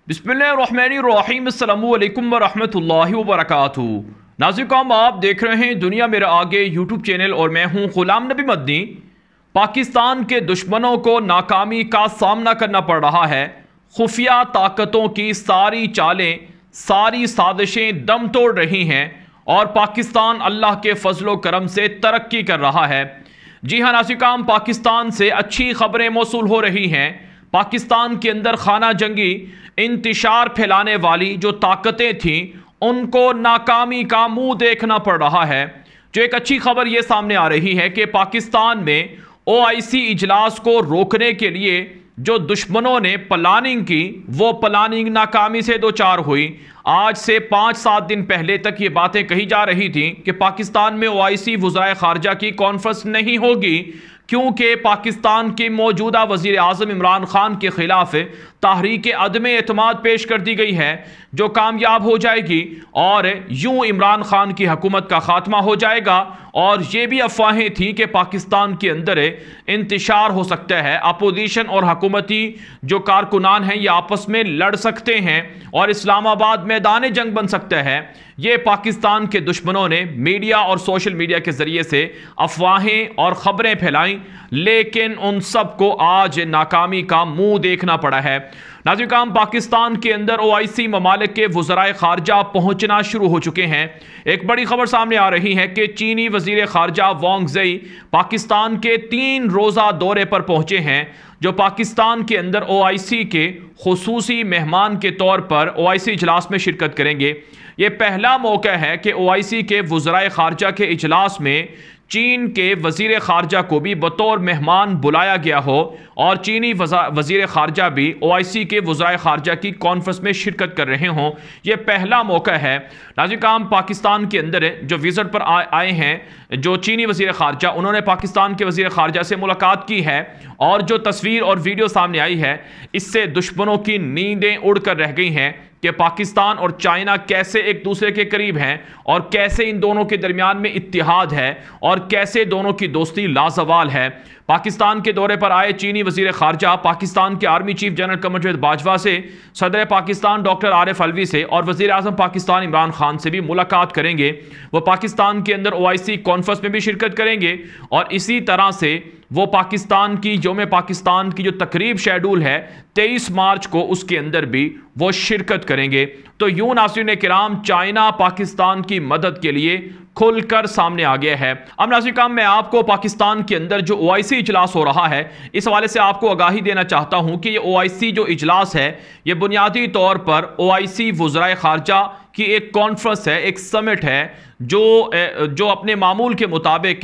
बिस्मिल्लाहिर्रहमानिर्रहीम अस्सलामुअलैकुम वरहमतुल्लाहि वबरकातुहू। नाज़रीन, आप देख रहे हैं दुनिया मेरे आगे यूट्यूब चैनल और मैं हूं गुलाम नबी मदनी। पाकिस्तान के दुश्मनों को नाकामी का सामना करना पड़ रहा है। खुफिया ताकतों की सारी चालें, सारी साजिशें दम तोड़ रही हैं और पाकिस्तान अल्लाह के फजलो करम से तरक्की कर रहा है। जी हाँ नाज़रीन, पाकिस्तान से अच्छी खबरें मौसूल हो रही हैं। पाकिस्तान के अंदर खाना जंगी इंतिशार फैलाने वाली जो ताकतें थीं उनको नाकामी का मुंह देखना पड़ रहा है। जो एक अच्छी खबर यह सामने आ रही है कि पाकिस्तान में OIC इजलास को रोकने के लिए जो दुश्मनों ने प्लानिंग की वो प्लानिंग नाकामी से दो चार हुई। आज से 5-7 दिन पहले तक ये बातें कही जा रही थी कि पाकिस्तान में OIC वज़ाए ख़ारजा की कॉन्फ्रेंस नहीं होगी क्योंकि पाकिस्तान के मौजूदा वज़ीर आज़म इमरान खान के ख़िलाफ़ तहरीक अदम एतमाद पेश कर दी गई है जो कामयाब हो जाएगी और यूं इमरान खान की हुकूमत का ख़ात्मा हो जाएगा। और ये भी अफवाहें थी कि पाकिस्तान के अंदर इंतशार हो सकता है, अपोजिशन और हुकूमती जो कारकुनान हैं ये आपस में लड़ सकते हैं और इस्लामाबाद मैदान जंग बन सकता है। ये पाकिस्तान के दुश्मनों ने मीडिया और सोशल मीडिया के ज़रिए से अफवाहें और ख़बरें फैलाई, लेकिन उन सब को आज नाकामी का मुंह देखना पड़ा है। नाज़रीन, पाकिस्तान के अंदर OIC ममालिक के वज़राए ख़ारजा पहुँचना शुरू हो चुके हैं। एक बड़ी खबर सामने आ रही है कि चीनी वज़ीर ख़ारजा वांग ज़ई पाकिस्तान के 3 रोज़ा दौरे पर पहुँचे हैं, जो पाकिस्तान के अंदर OIC के खुसूसी मेहमान के तौर पर OIC इजलास में शिरकत करेंगे। ये पहला मौका है कि OIC के वज़राए ख़ारजा के इजलास में चीन के वज़ीर ख़ारजा को भी बतौर मेहमान बुलाया गया हो और चीनी वज़ीर ख़ारजा भी OIC के वज़राए ख़ारजा की कॉन्फ्रेंस में शिरकत कर रहे हों। यह पहला मौका है। नाज़रीन, पाकिस्तान के अंदर जो विज़िट पर आए हैं जो चीनी वज़ीर ख़ारजा, उन्होंने पाकिस्तान के वज़ीर ख़ारजा से मुलाकात की है और जो तस्वीर और वीडियो सामने आई है इससे दुश्मनों की नींदें उड़ कर रह गई हैं कि पाकिस्तान और चाइना कैसे एक दूसरे के करीब हैं और कैसे इन दोनों के दरमियान में इत्तिहाद है और कैसे दोनों की दोस्ती लाजवाल है। पाकिस्तान के दौरे पर आए चीनी वज़ीर ख़ारजा पाकिस्तान के army chief general Qamar Javed Bajwa से, सदर पाकिस्तान डॉक्टर आरिफ अलवी से और वज़ीर आज़म पाकिस्तान इमरान खान से भी मुलाकात करेंगे। वो पाकिस्तान के अंदर OIC कॉन्फ्रेंस में भी शिरकत करेंगे और इसी तरह से वो पाकिस्तान की यौम पाकिस्तान की जो तकरीब शेड्यूल है 23 मार्च को, उसके अंदर भी वो शिरकत करेंगे। तो यूं नाज़रीन किराम, चाइना पाकिस्तान की मदद के लिए खुलकर सामने आ गया है। अब नाज़रीन, मैं आपको पाकिस्तान के अंदर जो OIC इजलास हो रहा है इस हवाले से आपको आगाही देना चाहता हूं कि ये OIC जो इजलास है ये बुनियादी तौर पर OIC वज़राए ख़ारजा की एक कॉन्फ्रेंस है, एक समिट है जो अपने मामूल के मुताबिक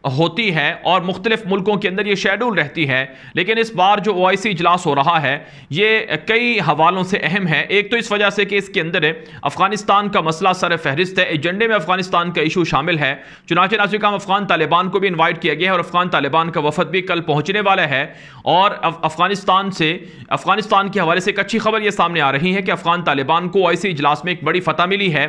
होती है और मुख्तलिफ मुल्कों के अंदर ये शेड्यूल रहती है। लेकिन इस बार जो OIC इजलास हो रहा है ये कई हवालों से अहम है। एक तो इस वजह से कि इसके अंदर अफ़गानिस्तान का मसला सर फहरिस्त है, एजेंडे में अफ़गानिस्तान का इशू शामिल है। चुनांचे नाज़रीन, अफ़गान तालिबान को भी इन्वाइट किया गया है और अफ़गान तालिबान का वफद भी कल पहुँचने वाला है। और अफ़गानिस्तान के हवाले से एक अच्छी खबर यह सामने आ रही है कि अफ़गान तालिबान को OIC इजलास में एक बड़ी फतह मिली है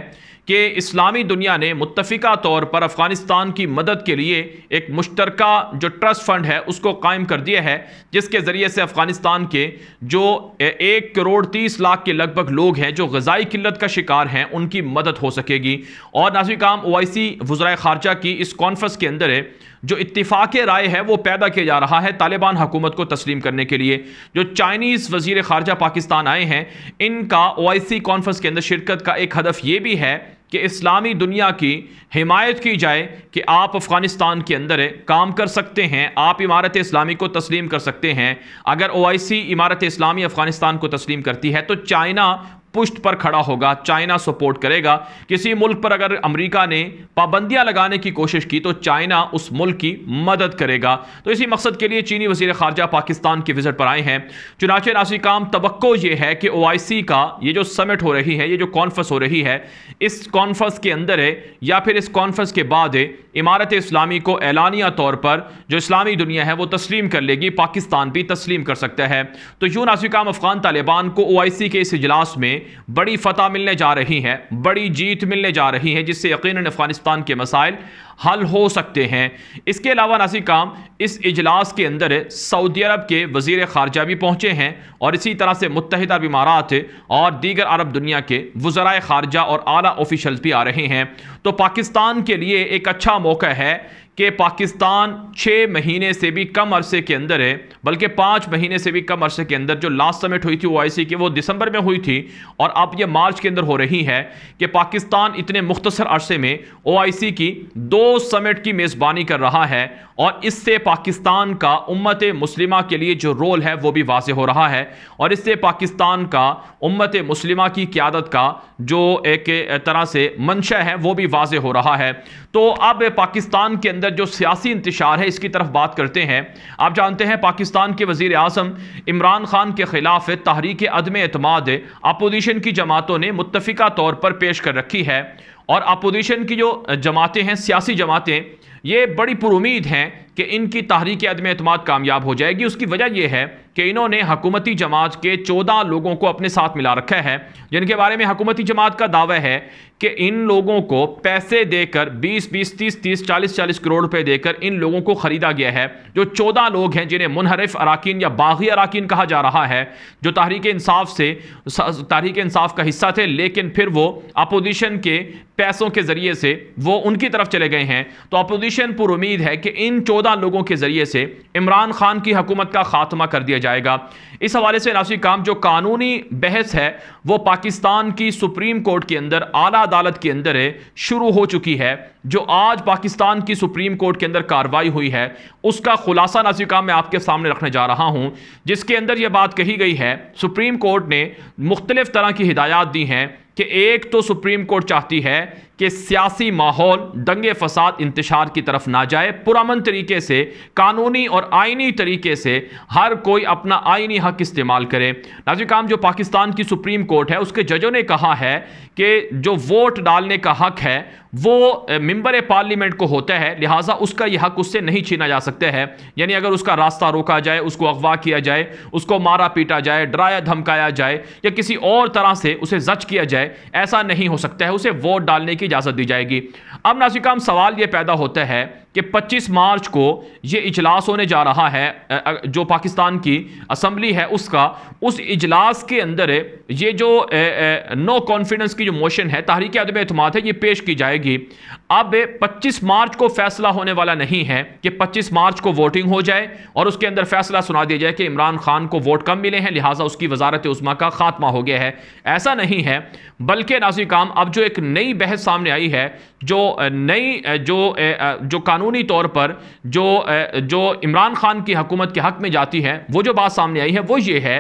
कि इस्लामी दुनिया ने मुत्तफ़िका तौर पर अफ़गानिस्तान की मदद के लिए एक मुश्तरका जो ट्रस्ट फंड है उसको कायम कर दिया है, जिसके ज़रिए से अफ़गानिस्तान के जो 1 करोड़ 30 लाख के लगभग लोग हैं जो ग़िज़ाई किल्लत का शिकार हैं उनकी मदद हो सकेगी। और नाज़रीन, OIC वज़राए ख़ारजा की इस कॉन्फ्रेंस के अंदर जो इत्तिफ़ाक़ राय है वो पैदा किया जा रहा है तालिबान हुकूमत को तस्लीम करने के लिए। जो चाइनीज़ वज़ीर ख़ारजा पाकिस्तान आए हैं इनका OIC कॉन्फ्रेंस के अंदर शिरकत का एक हदफ ये भी है कि इस्लामी दुनिया की हिमायत की जाए कि आप अफ़गानिस्तान के अंदर काम कर सकते हैं, आप इमारत इस्लामी को तस्लीम कर सकते हैं। अगर OIC इमारत इस्लामी अफ़गानिस्तान को तस्लीम करती है तो चाइना पुष्ट पर खड़ा होगा, चाइना सपोर्ट करेगा। किसी मुल्क पर अगर अमेरिका ने पाबंदियां लगाने की कोशिश की तो चाइना उस मुल्क की मदद करेगा। तो इसी मकसद के लिए चीनी वज़ीर ख़ारजा पाकिस्तान के विज़िट पर आए हैं। चुनांचे नाज़रीन, तवक्को ये है कि OIC का ये जो समिट हो रही है, ये जो कॉन्फ्रेंस हो रही है, इस कॉन्फ्रेंस के अंदर या फिर इस कॉन्फ्रेंस के बाद इमारत इस्लामी को एलानिया तौर पर जो इस्लामी दुनिया है वो तस्लीम कर लेगी, पाकिस्तान भी तस्लीम कर सकता है। तो यूं नाज़रीन, अफ़गान तालिबान को OIC के इस इजलास में बड़ी फतह मिलने जा रही है, बड़ी जीत मिलने जा रही है, जिससे यकीनन अफगानिस्तान के मसाइल हल हो सकते हैं। इसके अलावा नाज़िर काम, इस इजलास के अंदर सऊदी अरब के वज़ीर ख़ारजा भी पहुँचे हैं और इसी तरह से मुत्तहिदा अरब इमारात और दीगर अरब दुनिया के वज़राए ख़ारजा और आला ऑफिशल्स भी आ रहे हैं। तो पाकिस्तान के लिए एक अच्छा मौका है कि पाकिस्तान 6 महीने से भी कम अरसे के अंदर है, बल्कि 5 महीने से भी कम अरसे के अंदर, जो लास्ट समिट हुई थी OIC की वो दिसंबर में हुई थी और अब ये मार्च के अंदर हो रही है, कि पाकिस्तान इतने मुख्तसर अरसे में OIC की 2 समिट की मेज़बानी कर रहा है और इससे पाकिस्तान का उम्मत मुस्लिमा के लिए जो रोल है वो भी वाज़ेह हो रहा है और इससे पाकिस्तान का उम्मत मुस्लिमा की क़यादत का जो एक तरह से मंशा है वो भी वाज़ेह हो रहा है। तो अब पाकिस्तान के अंदर जो सियासी इंतशार है इसकी तरफ बात करते हैं। आप जानते हैं पाकिस्तान के वज़ीर आज़म इमरान खान के ख़िलाफ़ तहरीक अदम एतमाद अपोजिशन की जमातों ने मुत्तफ़िका तौर पर पेश कर रखी है और अपोजिशन की जो जमातें हैं, सियासी जमातें, ये बड़ी पुरुमीद हैं कि इनकी तहरीक अदम एतमाद कामयाब हो जाएगी। उसकी वजह यह है कि इन्होंने हुकूमती जमात के 14 लोगों को अपने साथ मिला रखा है, जिनके बारे में हुकूमती जमात का दावा है कि इन लोगों को पैसे देकर 20-20, 30-30, 40-40 करोड़ रुपए देकर इन लोगों को ख़रीदा गया है। जो 14 लोग हैं जिन्हें मुनहरिफ अराकीन या बागी अराकीन कहा जा रहा है, जो तहरीक इंसाफ का हिस्सा थे लेकिन फिर वो अपोजिशन के पैसों के ज़रिए से वो उनकी तरफ चले गए हैं। तो अपोजिशन पुर उम्मीद है कि इन 14 लोगों के ज़रिए से इमरान खान की हुकूमत का खात्मा कर दिया जाएगा। इस हवाले से नाज़िर काम, जो कानूनी बहस है वो पाकिस्तान की सुप्रीम कोर्ट के अंदर, आला अदालत के अंदर शुरू हो चुकी है। जो आज पाकिस्तान की सुप्रीम कोर्ट के अंदर कार्रवाई हुई है उसका खुलासा नाज़िर काम मैं आपके सामने रखने जा रहा हूं, जिसके अंदर यह बात कही गई है, सुप्रीम कोर्ट ने मुख्तलिफ तरह की हिदायत दी हैं कि एक तो सुप्रीम कोर्ट चाहती है कि सियासी माहौल दंगे फसाद इंतशार की तरफ ना जाए, पुरअमन तरीके से, कानूनी और आइनी तरीके से हर कोई अपना आइनी हक इस्तेमाल करे। नाज़िर काम, जो पाकिस्तान की सुप्रीम कोर्ट है उसके जजों ने कहा है कि जो वोट डालने का हक है वो मेंबर पार्लियामेंट को होता है, लिहाजा उसका यह हक उससे नहीं छीना जा सकता है। यानी अगर उसका रास्ता रोका जाए, उसको अगवा किया जाए, उसको मारा पीटा जाए, डराया धमकाया जाए या किसी और तरह से उसे जज किया जाए, ऐसा नहीं हो सकता है, उसे वोट डालने की इजाज़त दी जाएगी। अब नाज़िर काम, सवाल यह पैदा होता है कि 25 मार्च को ये इजलास होने जा रहा है, जो पाकिस्तान की असम्बली है उसका, उस इजलास के अंदर ये जो नो कॉन्फिडेंस की जो मोशन है, तहरीक अदम एतमाद है, ये पेश की जाएगी। अब 25 मार्च को फैसला होने वाला नहीं है कि 25 मार्च को वोटिंग हो जाए और उसके अंदर फैसला सुना दिया जाए कि इमरान खान को वोट कम मिले हैं, लिहाजा उसकी वजारत उस्मा का खात्मा हो गया है। ऐसा नहीं है, बल्कि नाज़िर काम, अब जो एक नई बहस सामने आई है, जो कानूनी तौर पर जो इमरान खान की हुकूमत के हक में जाती है, वो जो बात सामने आई है वो ये है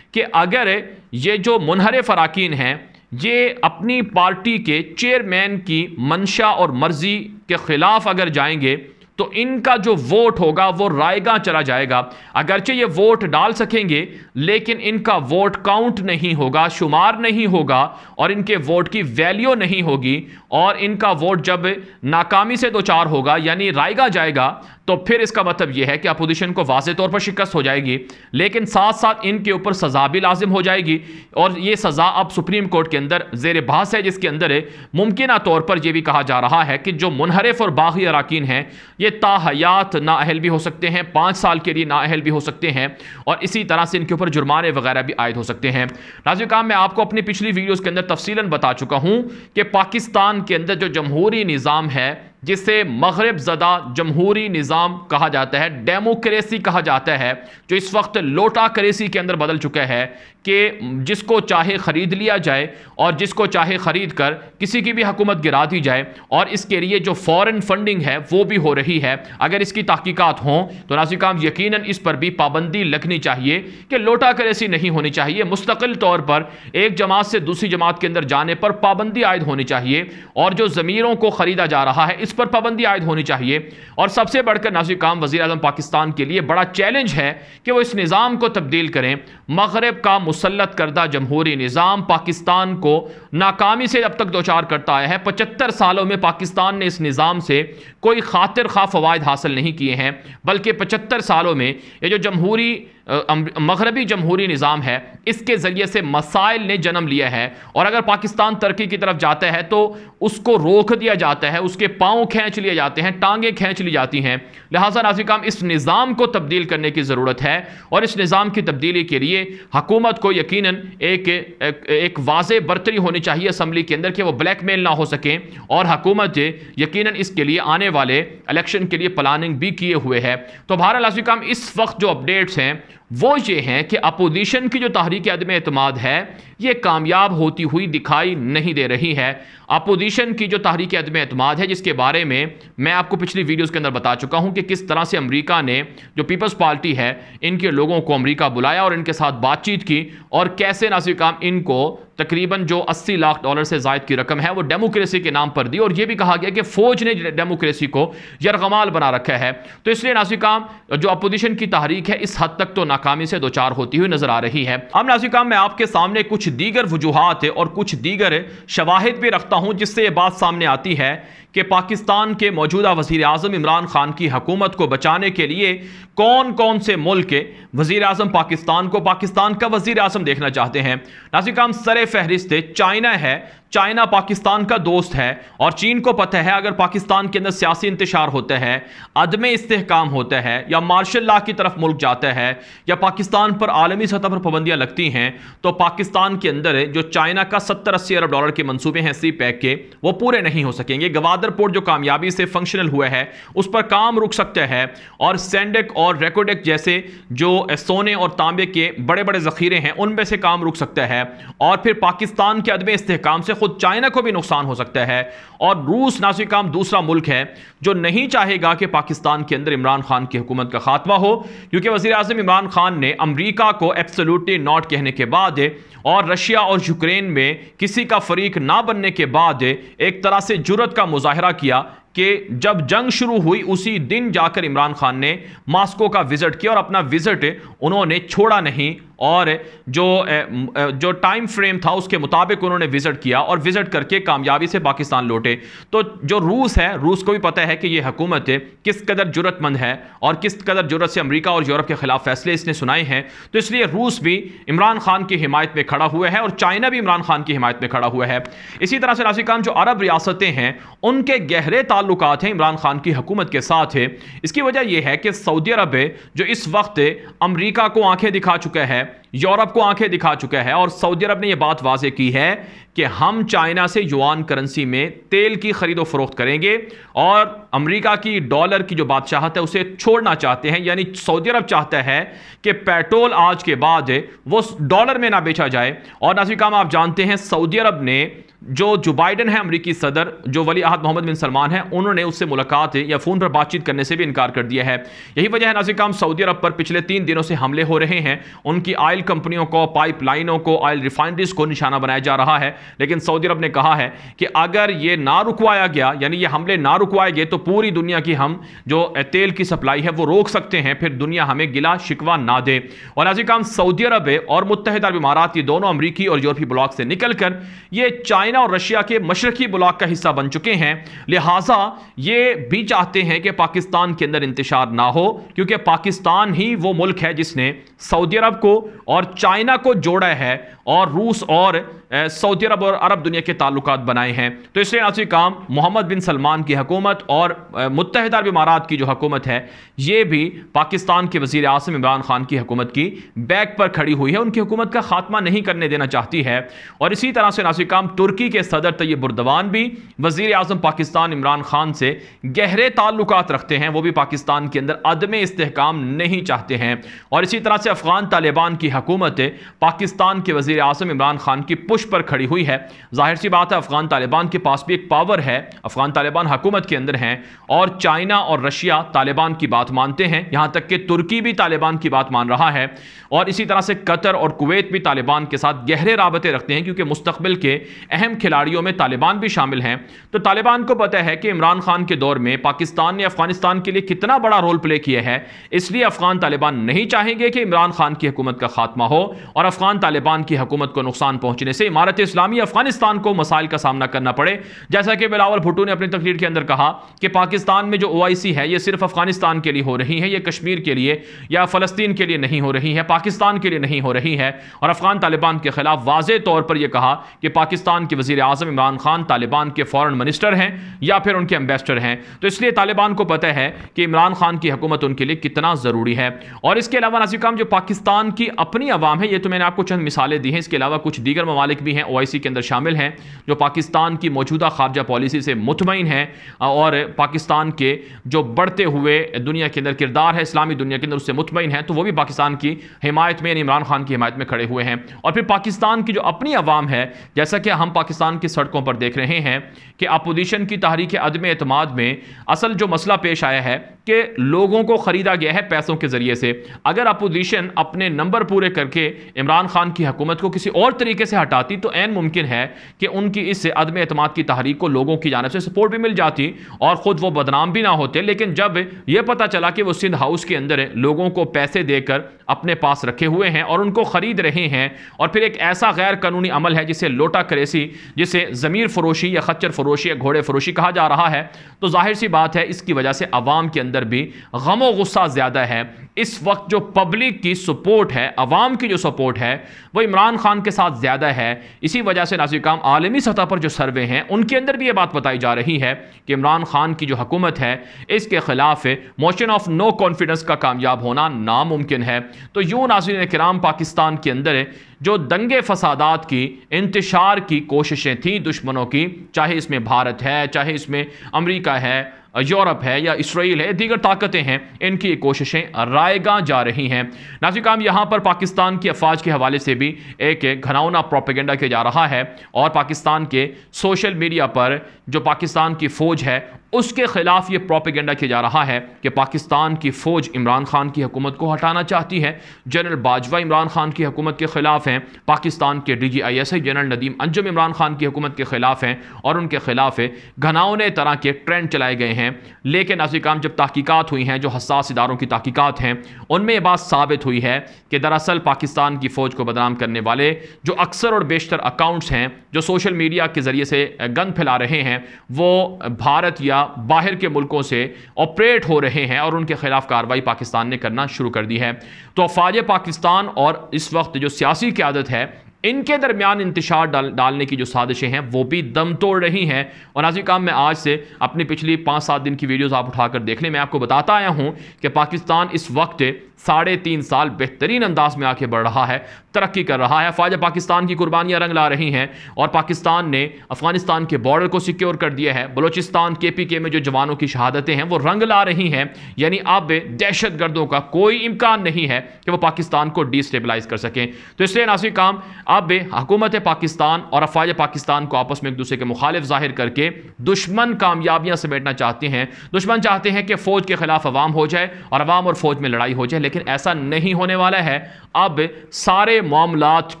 कि अगर ये जो मुनहरिफ अराकीन हैं ये अपनी पार्टी के चेयरमैन की मंशा और मर्जी के खिलाफ अगर जाएंगे तो इनका जो वोट होगा वो रायगा चला जाएगा। अगरचे ये वोट डाल सकेंगे लेकिन इनका वोट काउंट नहीं होगा, शुमार नहीं होगा और इनके वोट की वैल्यू नहीं होगी और इनका वोट जब नाकामी से दो चार होगा यानी रायगा जाएगा तो फिर इसका मतलब यह है कि अपोजिशन को वाज़ेह तौर पर शिकस्त हो जाएगी, लेकिन साथ साथ इनके ऊपर सज़ा भी लाजिम हो जाएगी और ये सज़ा अब सुप्रीम कोर्ट के अंदर ज़ेर बहस है, जिसके अंदर मुमकिन तौर पर यह भी कहा जा रहा है कि जो मुनहरिफ और बागी अराकीन हैं ये ताहयात नाअहल भी हो सकते हैं, 5 साल के लिए नाअहल भी हो सकते हैं और इसी तरह से इनके ऊपर जुर्माने वगैरह भी आयद हो सकते हैं। नाज़िर काम, मैं आपको अपनी पिछली वीडियोज़ के अंदर तफसीलन बता चुका हूँ कि पाकिस्तान के अंदर जो जमहूरी निज़ाम है, जिसे मगरब ज़दा जमहूरी निज़ाम कहा जाता है, डेमोक्रेसी कहा जाता है, जो इस वक्त लोटा करेसी के अंदर बदल चुका है कि जिसको चाहे ख़रीद लिया जाए और जिसको चाहे ख़रीद कर किसी की भी हुकूमत गिरा दी जाए और इसके लिए जो फ़ॉरेन फंडिंग है वो भी हो रही है। अगर इसकी तहकीकात हों तो नाज़िर काम यकीनन इस पर भी पाबंदी लगनी चाहिए कि लोटा करेसी नहीं होनी चाहिए, मुस्तकिल तौर पर एक जमात से दूसरी जमात के अंदर जाने पर पाबंदी आयद होनी चाहिए और जो ज़मीरों को ख़रीदा जा रहा है इस पर पाबंदी आयद होनी चाहिए। और सबसे बढ़कर नाज़िर काम, वज़ीर आज़म पाकिस्तान के लिए बड़ा चैलेंज है कि वो इस निज़ाम को तब्दील करें। मगरब का मुसल्लत करदा जमहूरी निज़ाम पाकिस्तान को नाकामी से अब तक दो चार करता आया है। 75 सालों में पाकिस्तान ने इस निज़ाम से कोई खातिर खा फ़वाइद हासिल नहीं किए हैं, बल्कि 75 सालों में ये जो जमहूरी मगरबी जमहूरी निज़ाम है, इसके ज़रिए से मसाइल ने जन्म लिया है। और अगर पाकिस्तान तरक्की की तरफ जाता है तो उसको रोक दिया जाता है, उसके पाँव खींच लिए जाते हैं, टांगें खींच ली जाती हैं। लिहाजा नाज़रीन, इस निज़ाम को तब्दील करने की ज़रूरत है और इस निज़ाम की तब्दीली के लिए हुकूमत को यकीनन एक वाज़े बर्तरी होनी चाहिए असम्बली के अंदर कि वो ब्लैकमेल ना हो सके, और हुकूमत यकीनन इसके लिए आने वाले इलेक्शन के लिए प्लानिंग भी किए हुए है। तो बहरहाल नाज़रीन, इस वक्त जो अपडेट्स हैं वो ये हैं कि अपोजिशन की जो तहरीक अदम एतमाद है ये कामयाब होती हुई दिखाई नहीं दे रही है। अपोजिशन की जो तहरीक अदम एतमाद है, जिसके बारे में मैं आपको पिछली वीडियोस के अंदर बता चुका हूं कि किस तरह से अमेरिका ने जो पीपल्स पार्टी है इनके लोगों को अमेरिका बुलाया और इनके साथ बातचीत की, और कैसे नाज़रीन इनको तकरीबन जो $80 लाख से ज़ायद की रकम है वो डेमोक्रेसी के नाम पर दी, और यह भी कहा गया कि फौज ने डेमोक्रेसी को यरगमाल बना रखा है। तो इसलिए नाज़रीन, जो अपोजिशन की तहरीक है इस हद तक तो नाकामी से दो चार होती हुई नजर आ रही है। अब नाज़रीन, मैं आपके सामने कुछ दीगर वजूहात और कुछ दीगर शवाहिद भी रखता हूं जिससे यह बात सामने आती है कि पाकिस्तान के मौजूदा वज़ीर आज़म इमरान खान की हुकूमत को बचाने के लिए कौन कौन से मुल्क वज़ीर आज़म पाकिस्तान का वज़ीर आज़म देखना चाहते हैं। नाज़रीन, सरे फहरिस्त चाइना है। चाइना पाकिस्तान का दोस्त है और चीन को पता है अगर पाकिस्तान के अंदर सियासी इंतशार होता है, अदम इस्तेहकाम होता है, या मार्शल लॉ की तरफ मुल्क जाता है, या पाकिस्तान पर आलमी सतह पर पाबंदियां लगती हैं, तो पाकिस्तान के अंदर जो चाइना का $70-80 अरब के मंसूबे हैं सी पैक के, वो पूरे नहीं हो सकेंगे। गवादर पोर्ट जो कामयाबी से फंक्शनल हुआ है उस पर काम रुक सकता है, और सेंडेक और रेकोडेक जैसे जो सोने और तांबे के बड़े बड़े जखीरे हैं उनमें से काम रुक सकता है, और फिर पाकिस्तान के अदम इस्तेहकाम से खुद चाइना को भी नुकसान हो सकता है। और रूस नाज़रीन दूसरा मुल्क है जो नहीं चाहेगा कि पाकिस्तान के अंदर इमरान खान की हुकूमत का खात्मा हो, क्योंकि वज़ीर आज़म इमरान खान ने अमेरिका को एब्सोल्युटली नॉट कहने के बाद और रशिया और यूक्रेन में किसी का फरीक ना बनने के बाद एक तरह से जुर्रत का मुजाहरा किया कि जब जंग शुरू हुई उसी दिन जाकर इमरान खान ने मॉस्को का विजिट किया, और अपना विजिट उन्होंने छोड़ा नहीं, और जो टाइम फ्रेम था उसके मुताबिक उन्होंने विजिट किया और विजिट करके कामयाबी से पाकिस्तान लौटे। तो जो रूस है, रूस को भी पता है कि यह हुकूमत किस कदर जुर्रतमंद है और किस कदर जुर्रत से अमेरिका और यूरोप के खिलाफ फैसले इसने सुनाए हैं। तो इसलिए रूस भी इमरान खान की हिमायत में खड़ा हुआ है और चाइना भी इमरान खान की हिमायत में खड़ा हुआ है। इसी तरह से नाज़रीन, जो अरब रियासतें हैं उनके गहरे ताल्लुकात हैं इमरान खान की हुकूमत के साथ है। इसकी वजह यह है कि सऊदी अरब जो इस वक्त अमेरिका को आंखें दिखा चुका है, यूरोप को आंखें दिखा चुका है, और सऊदी अरब ने यह बात वाज़ेह की है कि हम चाइना से युआन करेंसी में तेल की खरीदो फरोख्त करेंगे, और अमेरिका की डॉलर की जो बादशाहत है उसे छोड़ना चाहते हैं। यानी सऊदी अरब चाहता है कि पेट्रोल आज के बाद वो डॉलर में ना बेचा जाए। और नाज़रीन, आप जानते हैं सऊदी अरब ने जो बाइडन है अमेरिकी सदर, जो वली अहद मोहम्मद बिन सलमान है, उन्होंने उससे मुलाकात या फ़ोन पर बातचीत करने से भी इनकार कर दिया है। यही वजह है नाज़रीन, सऊदी अरब पर पिछले 3 दिनों से हमले हो रहे हैं। उनकी ऑयल कंपनियों को, पाइपलाइनों को, ऑयल रिफाइनरीज को निशाना बनाया जा रहा है। लेकिन सऊदी अरब ने कहा है कि अगर ये ना रुकवाया गया, यानी ये हमले ना रुकवाए गए, तो पूरी दुनिया की हम जो तेल की सप्लाई है वो रोक सकते हैं, फिर दुनिया हमें गिला शिकवा ना दे। और नाज़रीन, सऊदी अरब और मुत्तहिदा अरब इमारात, ये दोनों अमरीकी और यूरोपीय ब्लॉक से निकलकर ये चाइना और रशिया के मशरकी ब्लॉक का हिस्सा बन चुके हैं। लिहाजा ये भी चाहते हैं कि पाकिस्तान के अंदर इंतशार ना हो, क्योंकि पाकिस्तान ही वो मुल्क है जिसने सऊदी अरब को और चाइना को जोड़ा है, और रूस और सऊदी अरब और अरब दुनिया के ताल्लुकात बनाए हैं। तो इसलिए नाज़रीन, काम मोहम्मद बिन सलमान की हुकूमत और मुत्तहिदा अरब इमारात की जो हुकूमत है ये भी पाकिस्तान के वज़ीर आज़म इमरान खान की हुकूमत की बैक पर खड़ी हुई है, उनकी हुकूमत का खात्मा नहीं करने देना चाहती है। और इसी तरह से नाज़रीन, काम तुर्की के सदर तैयब उर्दवान भी वज़ीर आज़म पाकिस्तान इमरान खान से गहरे ताल्लुकात रखते हैं, वो भी पाकिस्तान के अंदर अदम इस्तेहकाम नहीं चाहते हैं। और इसी तरह से अफ़गान तालिबान की हुकूमत पाकिस्तान के वज़ीर आज़म इमरान खान की पुश पर खड़ी हुई है। जाहिर सी बात है अफ़गान तालिबान के पास भी एक पावर है, अफ़गान तालिबान हुकूमत के अंदर हैं, और चाइना और रशिया तालिबान की बात मानते हैं, यहाँ तक कि तुर्की भी तालिबान की बात मान रहा है। और इसी तरह से कतर और कुवैत भी तालिबान के साथ गहरे राबते रखते हैं, क्योंकि मुस्तक़बिल के अहम अहम खिलाड़ियों में तालिबान भी शामिल हैं। तो तालिबान को पता है कि इमरान खान के दौर में पाकिस्तान ने अफगानिस्तान के लिए कितना बड़ा रोल प्ले किया है, इसलिए अफगान तालिबान नहीं चाहेंगे कि इमरान खान की हुकूमत का खात्मा हो और अफगान तालिबान की हुकूमत को नुकसान पहुंचने से इमारत इस्लामी अफगानिस्तान को मसाइल का सामना करना पड़े। जैसा कि बिलावल भुट्टो ने अपनी तकरीर के अंदर कहा कि पाकिस्तान में जो OIC है, यह सिर्फ अफगानिस्तान के लिए हो रही है, यह कश्मीर के लिए या फलस्तीन के लिए नहीं हो रही है, पाकिस्तान के लिए नहीं हो रही है। और अफगान तालिबान के खिलाफ वाज़े तौर पर यह कहा कि पाकिस्तान के वज़ीर आज़म इमरान खान तालिबान के फॉरेन मिनिस्टर हैं या फिर उनके एम्बेसडर हैं। तो इसलिए तालिबान को पता है कि इमरान खान की हुकूमत उनके लिए कितना ज़रूरी है। और इसके अलावा नाज़िर जो पाकिस्तान की अपनी अवाम है, ये तो मैंने आपको चंद मिसालें दी हैं, इसके अलावा कुछ दीगर ममालिक भी हैं OIC के अंदर शामिल हैं जो पाकिस्तान की मौजूदा खारजा पॉलिसी से मुतमईन हैं और पाकिस्तान के जो बढ़ते हुए दुनिया के अंदर किरदार है इस्लामी दुनिया के अंदर उससे मुतमईन है। तो वो भी पाकिस्तान की हिमायत में, यानी इमरान खान की हिमायत में खड़े हुए हैं। और फिर पाकिस्तान की जो अपनी अवाम है, जैसा कि हम पाकिस्तान की सड़कों पर देख रहे हैं कि अपोजिशन की तहरीक अदम एतमाद में असल जो मसला पेश आया है कि लोगों को ख़रीदा गया है पैसों के ज़रिए से। अगर अपोजिशन अपने नंबर पूरे करके इमरान खान की हुकूमत को किसी और तरीके से हटाती तो ऐन मुमकिन है कि उनकी इस अदम एतमाद की तहरीक को लोगों की जानिब से सपोर्ट भी मिल जाती और ख़ुद वो बदनाम भी ना होते। लेकिन जब यह पता चला कि वो सिंध हाउस के अंदर लोगों को पैसे देकर अपने पास रखे हुए हैं और उनको ख़रीद रहे हैं, और फिर एक ऐसा गैर कानूनी अमल है जिसे लोटा करेसी, जिसे ज़मीर फरोशी या खच्चर फरोशी या घोड़े फरोशी कहा जा रहा है, तो जाहिर सी बात है इसकी वजह से अवाम के अंदर भी गम गुस्सा ज़्यादा है। इस वक्त जो पब्लिक की सपोर्ट है, अवाम की जो सपोर्ट है, वो इमरान खान के साथ ज़्यादा है। इसी वजह से नाज़िर काम आलमी सतह पर जो सर्वे हैं उनके अंदर भी ये बात बताई जा रही है कि इमरान खान की जो हुकूमत है इसके खिलाफ मोशन ऑफ नो कॉन्फिडेंस का कामयाब होना नामुमकिन है। तो यूँ नाज़रीन किराम, पाकिस्तान के अंदर जो दंगे फसादात की इंतशार की कोशिशें थी दुश्मनों की, चाहे इसमें भारत है, चाहे इसमें अमेरिका है, यूरोप है या इसराइल है, दीगर ताकतें हैं, इनकी कोशिशें रायगां जा रही हैं। नाज़रीन काम, यहाँ पर पाकिस्तान की अफवाज के हवाले से भी एक घनाउना प्रोपेगेंडा किया जा रहा है और पाकिस्तान के सोशल मीडिया पर जो पाकिस्तान की फ़ौज है उसके खिलाफ ये प्रोपेगेंडा किया जा रहा है कि पाकिस्तान की फ़ौज इमरान खान की हुकूमत को हटाना चाहती है। जनरल बाजवा इमरान खान की हुकूमत के ख़िलाफ़ हैं, पाकिस्तान के DGISI जनरल नदीम अंजुम इमरान खान की हुकूमत के ख़िलाफ़ हैं और उनके ख़िलाफ़ घनाउने तरह के ट्रेंड चलाए गए हैं। लेकिन नाज़रीन काम, जब तहकीकात हुई हैं, जो हसास इदारों की तहकीकात हैं, उनमें ये बात साबित हुई है कि दरअसल पाकिस्तान की फ़ौज को बदनाम करने वाले जो अक्सर और बेशतर अकाउंट्स हैं जो सोशल मीडिया के ज़रिए से गंद फैला रहे हैं, वो भारत या बाहर के मुल्कों से ऑपरेट हो रहे हैं और उनके खिलाफ कार्रवाई पाकिस्तान ने करना शुरू कर दी है। तो अफवाज पाकिस्तान और इस वक्त जो सियासी क़यादत है, इनके दरमियान इंतशार डालने की जो साजिशें हैं वो भी दम तोड़ रही हैं। और नाज़रीन काम, मैं आज से अपनी पिछली 5-7 दिन की वीडियोस आप उठाकर देख लें, मैं आपको बताता आया हूं कि पाकिस्तान इस वक्त 3.5 साल बेहतरीन अंदाज में आगे बढ़ रहा है, तरक्की कर रहा है। फ़ौज पाकिस्तान की कुर्बानियाँ रंग ला रही हैं और पाकिस्तान ने अफगानिस्तान के बॉर्डर को सिक्योर कर दिया है। बलोचिस्तान KPK में जो जवानों की शहादतें हैं वो रंग ला रही हैं। यानी अब दहशत गर्दों का कोई इम्कान नहीं है कि वो पाकिस्तान को डिस्टेबलाइज कर सकें। तो इसलिए नाज़रीन काम, अब हुकूमत पाकिस्तान और अफवाज पाकिस्तान को आपस में एक दूसरे के मुखालिफ जाहिर करके दुश्मन कामयाबियां समेटना चाहते हैं। दुश्मन चाहते हैं कि फ़ौज के खिलाफ अवाम हो जाए और अवाम और फ़ौज में लड़ाई हो जाए, लेकिन ऐसा नहीं होने वाला है। अब सारे मामलात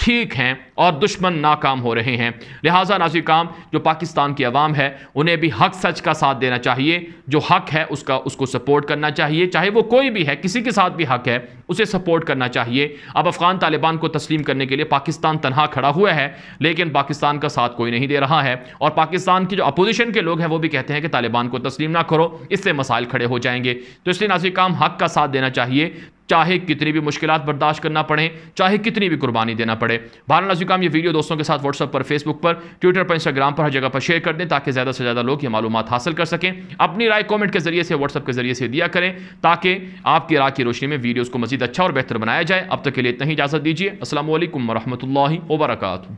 ठीक हैं और दुश्मन नाकाम हो रहे हैं। लिहाजा नाज़रीन काम, जो पाकिस्तान की अवाम है उन्हें भी हक सच का साथ देना चाहिए। जो हक है उसको सपोर्ट करना चाहिए, चाहे वो कोई भी है, किसी के साथ भी हक है उसे सपोर्ट करना चाहिए। अब अफगान तालिबान को तस्लीम करने के लिए पाकिस्तान तनहा खड़ा हुआ है, लेकिन पाकिस्तान का साथ कोई नहीं दे रहा है। और पाकिस्तान की जो अपोजिशन के लोग हैं वो भी कहते हैं कि तालिबान को तस्लीम ना करो, इससे मसाइल खड़े हो जाएंगे। तो इसलिए नाज़रीन काम, हक का साथ देना चाहिए, चाहे कितनी भी मुश्किलात बर्दाश्त करना पड़े, चाहे कितनी भी कुर्बानी देना पड़े। बहरहाल नाज़रीन काम, ये वीडियो दोस्तों के साथ व्हाट्सएप पर, फेसबुक पर, ट्विटर पर, इंस्टाग्राम पर, हर जगह पर शेयर कर दें ताकि ज़्यादा से ज़्यादा लोग ये मालूमात हासिल कर सकें। अपनी राय कमेंट के जरिए से, व्हाट्सएप के जरिए से दिया करें ताकि आपकी राय की रोशनी में वीडियोज़ को मज़ीद अच्छा और बेहतर बनाया जाए। अब तक के लिए इतना ही इजाज़त दीजिए। अस्सलामु अलैकुम वरहमतुल्लाहि वबरकातुहू।